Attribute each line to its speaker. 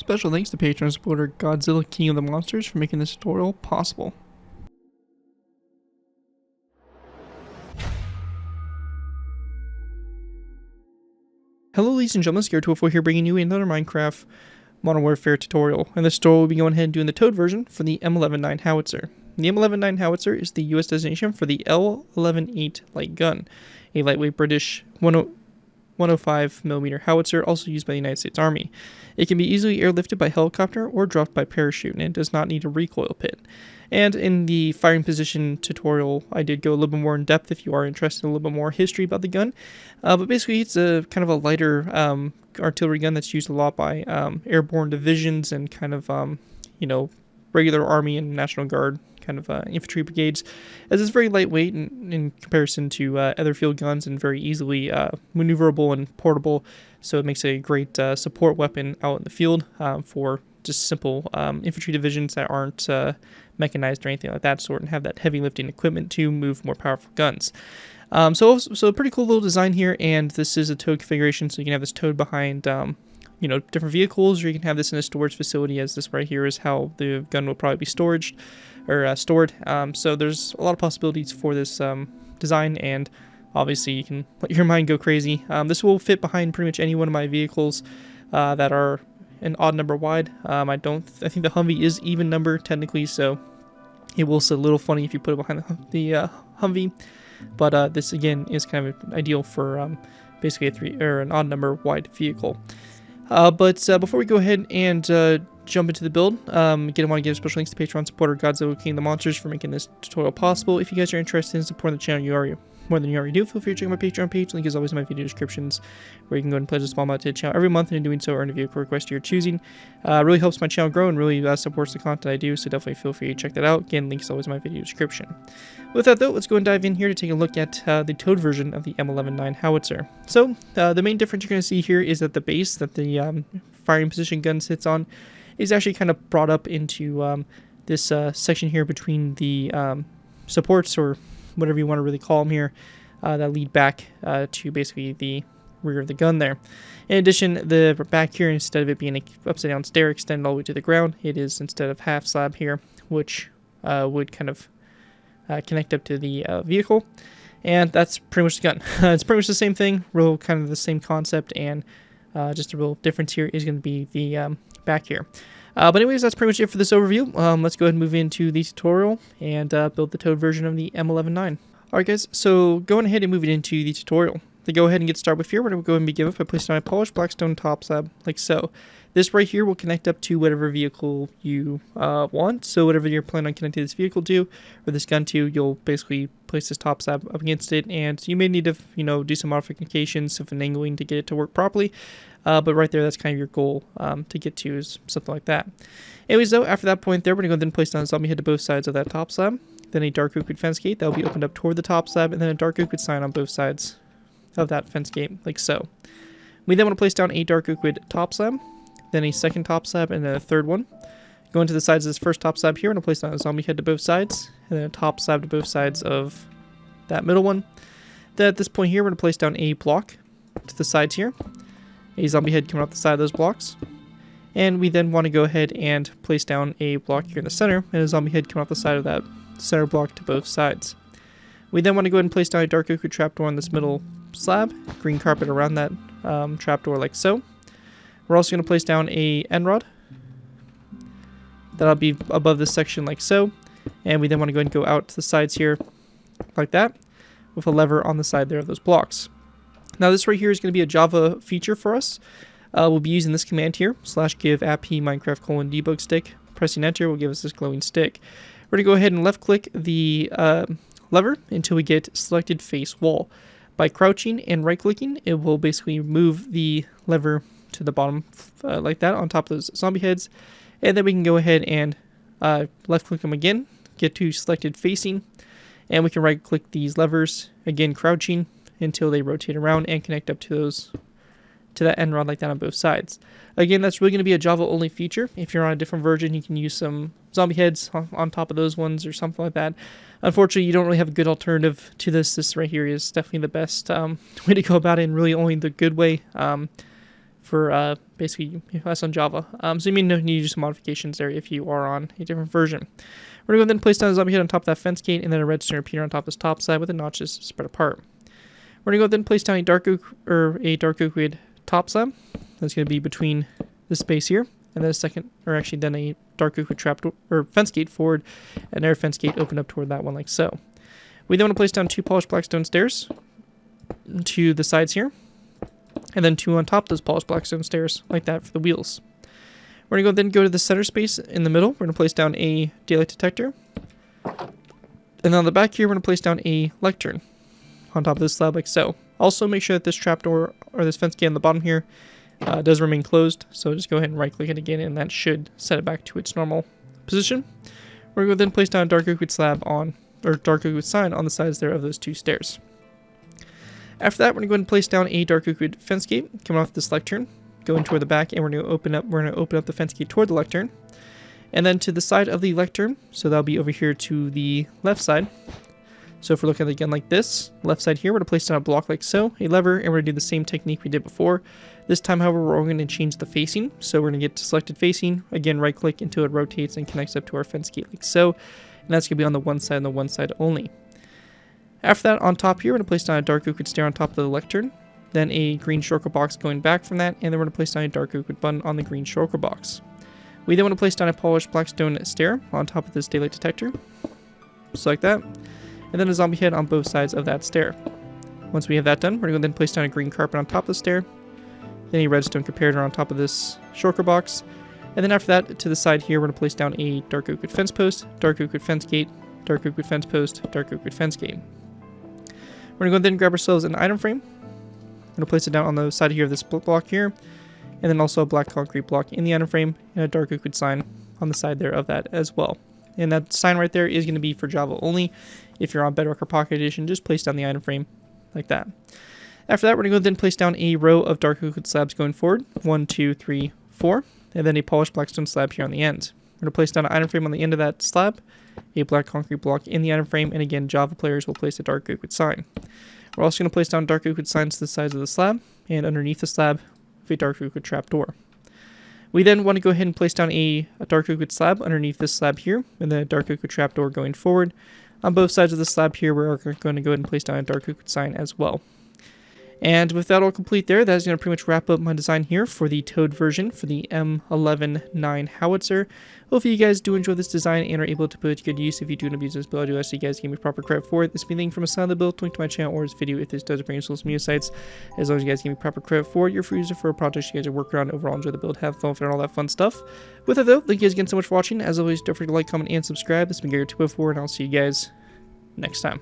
Speaker 1: Special thanks to Patreon supporter Godzilla King of the Monsters for making this tutorial possible. Hello ladies and gentlemen, ZPro here bringing you another Minecraft Modern Warfare tutorial. In this tutorial we'll be going ahead and doing the towed version for the M119 Howitzer. The M119 Howitzer is the US designation for the L11-8 light gun, a lightweight British 105mm howitzer also used by the United States Army. It can be easily airlifted by helicopter or dropped by parachute, and it does not need a recoil pit. And in the firing position tutorial, I did go a little bit more in depth if you are interested in a little bit more history about the gun. But basically, it's a kind of a lighter artillery gun that's used a lot by airborne divisions and kind of, regular Army and National Guard kind of infantry brigades, as it's very lightweight in comparison to other field guns and very easily maneuverable and portable, so it makes a great support weapon out in the field for just simple infantry divisions that aren't mechanized or anything like that sort and have that heavy lifting equipment to move more powerful guns. So a pretty cool little design here, and this is a towed configuration, so you can have this towed behind different vehicles, or you can have this in a storage facility, as this right here is how the gun will probably be stored. So there's a lot of possibilities for this design, and obviously you can let your mind go crazy. This will fit behind pretty much any one of my vehicles that are an odd number wide. I think the Humvee is even number technically, so it will sit a little funny if you put it behind the Humvee. But this again is kind of ideal for basically an odd number wide vehicle. But before we go ahead and jump into the build, again, I want to give special thanks to Patreon supporter Godzilla King of the Monsters for making this tutorial possible. If you guys are interested in supporting the channel, more than you already do, feel free to check out my Patreon page. Link is always in my video descriptions, where you can go and pledge a small amount to the channel every month, and in doing so earn a vehicle request of your choosing. Really helps my channel grow and really supports the content I do, so definitely feel free to check that out. Again, link is always in my video description. With that though, let's go and dive in here to take a look at the towed version of the M119 Howitzer. So the main difference you're going to see here is that the base that the firing position gun sits on is actually kind of brought up into this section here between the supports, or whatever you want to really call them here, that lead back to basically the rear of the gun there. In addition, the back here, instead of it being an upside down stair extended all the way to the ground, it is instead of half slab here, which would kind of connect up to the vehicle. And that's pretty much the gun. It's pretty much the same thing, real kind of the same concept, and just the real difference here is going to be the back here. But anyways, that's pretty much it for this overview. Let's go ahead and move into the tutorial and build the towed version of the M119. Alright guys, so going ahead and moving into the tutorial. To go ahead and get started with here, we're going to go ahead and begin by placing down a polished blackstone top slab, like so. This right here will connect up to whatever vehicle you want. So whatever you're planning on connecting this vehicle to, or this gun to, you'll basically place this top slab up against it, and you may need to, do some modifications, some finagling to get it to work properly. But right there, that's kind of your goal to get to, is something like that. Anyways though, after that point there, we're going to go ahead and place down a zombie head to both sides of that top slab. Then a dark oak wood fence gate that will be opened up toward the top slab, and then a dark oak wood sign on both sides of that fence gate, like so. We then want to place down a dark oak wood top slab, then a second top slab, and then a third one. Going to the sides of this first top slab here, we're going to place down a zombie head to both sides, and then a top slab to both sides of that middle one. Then at this point here, we're going to place down a block to the sides here, a zombie head coming off the side of those blocks. And we then want to go ahead and place down a block here in the center, and a zombie head coming off the side of that center block to both sides. We then want to go ahead and place down a dark oak wood trapdoor on this middle slab, green carpet around that trapdoor, like so. We're also going to place down a end rod that'll be above this section, like so. And we then want to go ahead and go out to the sides here, like that, with a lever on the side there of those blocks. Now this right here is going to be a Java feature for us. We'll be using this command here, /give appy minecraft debug stick. Pressing enter will give us this glowing stick. We're going to go ahead and left click the lever until we get selected face wall. By crouching and right clicking, it will basically move the lever to the bottom like that on top of those zombie heads. And then we can go ahead and left click them again, get to selected facing, and we can right click these levers, again crouching, until they rotate around and connect up to that end rod like that on both sides. Again, that's really going to be a Java only feature. If you're on a different version, you can use some zombie heads on top of those ones or something like that. Unfortunately, you don't really have a good alternative to this. This right here is definitely the best way to go about it, and really only the good way for basically that's on Java. So you may need to do some modifications there if you are on a different version. We're going to go ahead and place down a zombie head on top of that fence gate, and then a redstone repeater on top of this top side with the notches spread apart. We're going to go ahead and place down a dark oak wood top slab. That's going to be between this space here, and then then a dark oak wood trap or fence gate forward, and another fence gate open up toward that one like so. We then want to place down 2 polished black stone stairs to the sides here, and then 2 on top of those polished black stone stairs like that for the wheels. We're going to go to the center space in the middle. We're going to place down a daylight detector. And then on the back here, we're going to place down a lectern on top of this slab like so. Also, make sure that this trapdoor or this fence gate on the bottom here does remain closed. So just go ahead and right click it again, and that should set it back to its normal position. We're going to then place down a dark oak wood slab dark oak wood sign on the sides there of those 2 stairs. After that, we're going to go ahead and place down a dark oak wood fence gate coming off this lectern, going toward the back, and we're going to open up the fence gate toward the lectern, and then to the side of the lectern. So that'll be over here to the left side. So if we're looking at it again like this, left side here, we're going to place down a block like so, a lever, and we're going to do the same technique we did before. This time, however, we're going to change the facing. So we're going to get to selected facing, again, right click until it rotates and connects up to our fence gate like so, and that's going to be on the one side and the one side only. After that, on top here, we're going to place down a dark oak wood stair on top of the lectern, then a green shulker box going back from that, and then we're going to place down a dark oak wood button on the green shulker box. We then want to place down a polished black stone stair on top of this daylight detector, just like that, and then a zombie head on both sides of that stair. Once we have that done, we're going to then place down a green carpet on top of the stair, then a redstone comparator on top of this shulker box, and then after that, to the side here, we're going to place down a dark oak wood fence post, dark oak wood fence gate, dark oak wood fence post, dark oak wood fence gate. We're going to go then grab ourselves an item frame. I'm going to place it down on the side here of this block here, and then also a black concrete block in the item frame, and a dark oak wood sign on the side there of that as well. And that sign right there is going to be for Java only. If you're on Bedrock or Pocket Edition, just place down the item frame like that. After that, we're going to go then place down a row of dark oak wood slabs going forward, 1, 2, 3, 4, and then a polished blackstone slab here on the end. We're going to place down an item frame on the end of that slab, a black concrete block in the item frame, and again, Java players will place a dark oak wood sign. We're also going to place down dark oak wood signs to the sides of the slab, and underneath the slab, with a dark oak wood trapdoor. We then want to go ahead and place down a dark oak wood slab underneath this slab here, and then a dark oak wood trapdoor going forward. On both sides of the slab here, we're going to go ahead and place down a dark oak wood sign as well. And with that all complete there, that is going to pretty much wrap up my design here for the towed version for the M119A2 Howitzer. Hopefully you guys do enjoy this design and are able to put it to good use. If you do abuse this build, I do ask you guys give me proper credit for it. This will be linked from a side of the build, link to my channel or this video if this does bring you social media sites. As long as you guys give me proper credit for it, you're free user for a project you guys are working on. Overall, enjoy the build, have fun with it, and all that fun stuff. With that though, thank you guys again so much for watching. As always, don't forget to like, comment, and subscribe. This has been Gary204, and I'll see you guys next time.